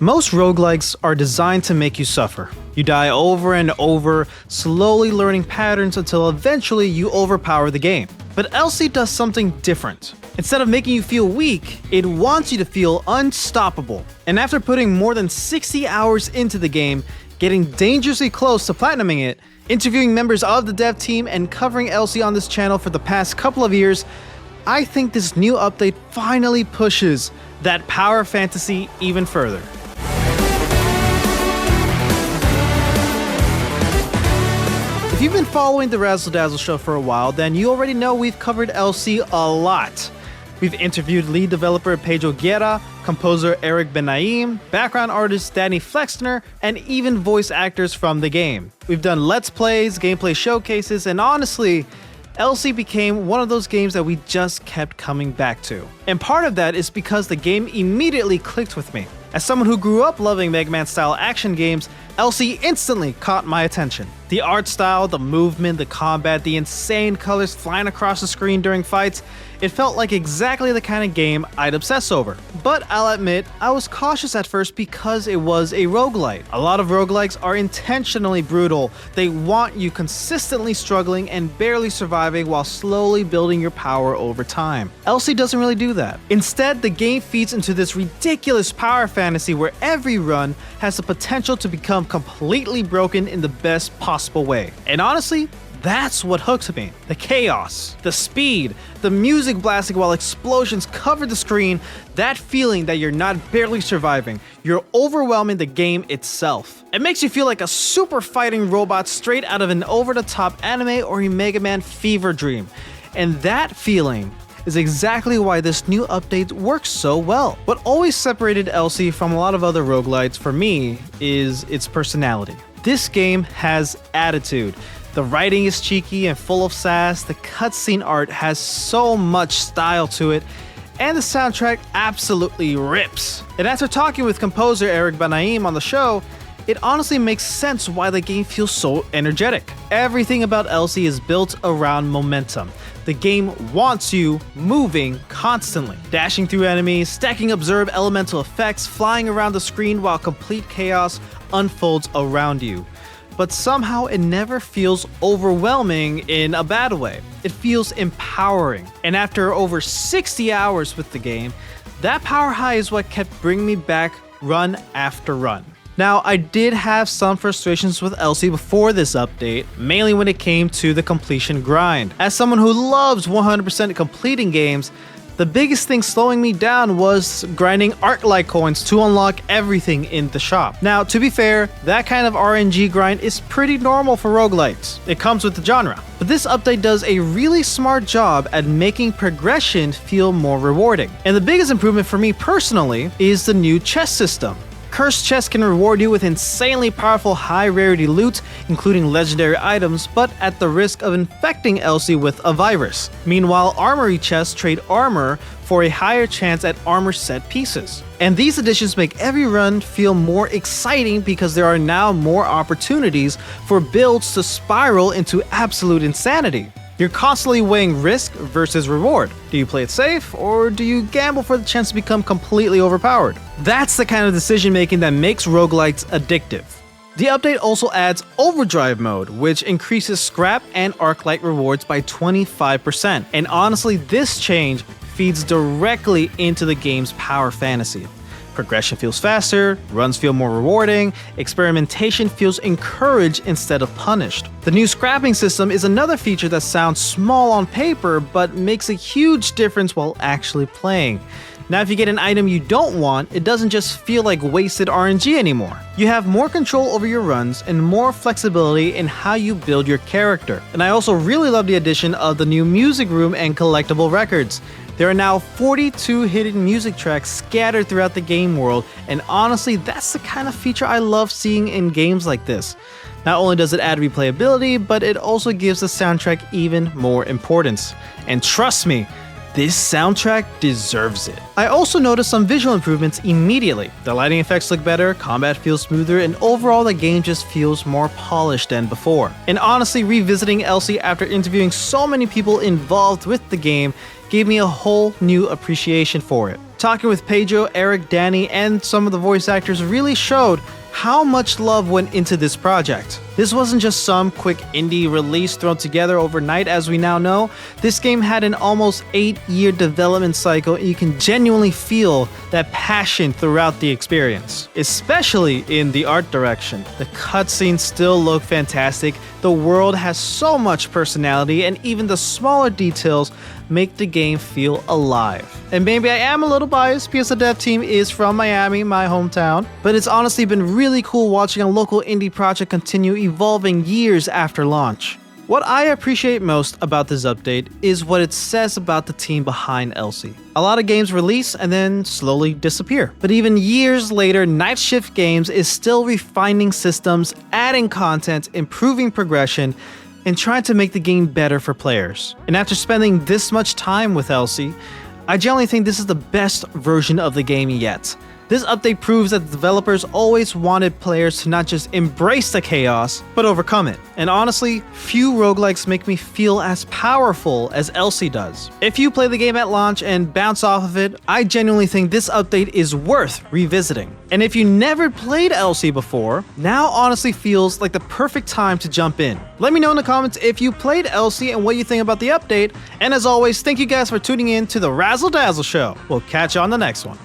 Most roguelikes are designed to make you suffer. You die over and over, slowly learning patterns until eventually you overpower the game. But Elsie does something different. Instead of making you feel weak, it wants you to feel unstoppable. And after putting more than 60 hours into the game, getting dangerously close to platinuming it, interviewing members of the dev team, and covering Elsie on this channel for the past couple of years, I think this new update finally pushes that power fantasy even further. If you've been following the Razzle Dazzle Show for a while, then you already know we've covered Elsie a lot. We've interviewed lead developer Pedro Guerra, composer Eric Benaim, background artist Danny Flexner, and even voice actors from the game. We've done Let's Plays, gameplay showcases, and honestly, Elsie became one of those games that we just kept coming back to. And part of that is because the game immediately clicked with me. As someone who grew up loving Mega Man style action games, Elsie instantly caught my attention. The art style, the movement, the combat, the insane colors flying across the screen during fights, it felt like exactly the kind of game I'd obsess over. But I'll admit, I was cautious at first because it was a roguelite. A lot of roguelikes are intentionally brutal. They want you consistently struggling and barely surviving while slowly building your power over time. Elsie doesn't really do that. Instead, the game feeds into this ridiculous power fantasy where every run has the potential to become completely broken in the best possible way. And honestly, that's what hooked me. The chaos, the speed, the music blasting while explosions cover the screen, that feeling that you're not barely surviving, you're overwhelming the game itself. It makes you feel like a super fighting robot straight out of an over-the-top anime or a Mega Man fever dream. And that feeling is exactly why this new update works so well. What always separated Elsie from a lot of other roguelites for me is its personality. This game has attitude. The writing is cheeky and full of sass, the cutscene art has so much style to it, and the soundtrack absolutely rips. And after talking with composer Eric Benaim on the show, it honestly makes sense why the game feels so energetic. Everything about Elsie is built around momentum. The game wants you moving constantly, dashing through enemies, stacking observed elemental effects, flying around the screen while complete chaos unfolds around you. But somehow it never feels overwhelming in a bad way. It feels empowering. And after over 60 hours with the game, that power high is what kept bringing me back run after run. Now, I did have some frustrations with Elsie before this update, mainly when it came to the completion grind. As someone who loves 100% completing games, the biggest thing slowing me down was grinding art-like coins to unlock everything in the shop. Now, to be fair, that kind of RNG grind is pretty normal for roguelites. It comes with the genre. But this update does a really smart job at making progression feel more rewarding. And the biggest improvement for me personally is the new chest system. Cursed chests can reward you with insanely powerful high-rarity loot, including legendary items, but at the risk of infecting Elsie with a virus. Meanwhile, armory chests trade armor for a higher chance at armor set pieces. And these additions make every run feel more exciting because there are now more opportunities for builds to spiral into absolute insanity. You're constantly weighing risk versus reward. Do you play it safe, or do you gamble for the chance to become completely overpowered? That's the kind of decision making that makes roguelites addictive. The update also adds Overdrive Mode, which increases scrap and arc-light rewards by 25%. And honestly, this change feeds directly into the game's power fantasy. Progression feels faster, runs feel more rewarding, experimentation feels encouraged instead of punished. The new scrapping system is another feature that sounds small on paper, but makes a huge difference while actually playing. Now, if you get an item you don't want, it doesn't just feel like wasted RNG anymore. You have more control over your runs and more flexibility in how you build your character. And I also really love the addition of the new music room and collectible records. There are now 42 hidden music tracks scattered throughout the game world, and honestly, that's the kind of feature I love seeing in games like this. Not only does it add replayability, but it also gives the soundtrack even more importance. And trust me, this soundtrack deserves it. I also noticed some visual improvements immediately. The lighting effects look better, combat feels smoother, and overall the game just feels more polished than before. And honestly, revisiting Elsie after interviewing so many people involved with the game gave me a whole new appreciation for it. Talking with Pedro, Eric, Danny, and some of the voice actors really showed how much love went into this project. This wasn't just some quick indie release thrown together overnight. As we now know, this game had an almost 8-year development cycle, and you can genuinely feel that passion throughout the experience, especially in the art direction. The cutscenes still look fantastic, the world has so much personality, and even the smaller details make the game feel alive. And maybe I am a little biased because the dev team is from Miami, my hometown, but it's honestly been really cool watching a local indie project continue evolving years after launch. What I appreciate most about this update is what it says about the team behind Elsie. A lot of games release and then slowly disappear. But even years later, Night Shift Games is still refining systems, adding content, improving progression, and trying to make the game better for players. And after spending this much time with Elsie, I generally think this is the best version of the game yet. This update proves that the developers always wanted players to not just embrace the chaos, but overcome it. And honestly, few roguelikes make me feel as powerful as Elsie does. If you play the game at launch and bounce off of it, I genuinely think this update is worth revisiting. And if you never played Elsie before, now honestly feels like the perfect time to jump in. Let me know in the comments if you played Elsie and what you think about the update. And as always, thank you guys for tuning in to the Razzle Dazzle Show. We'll catch you on the next one.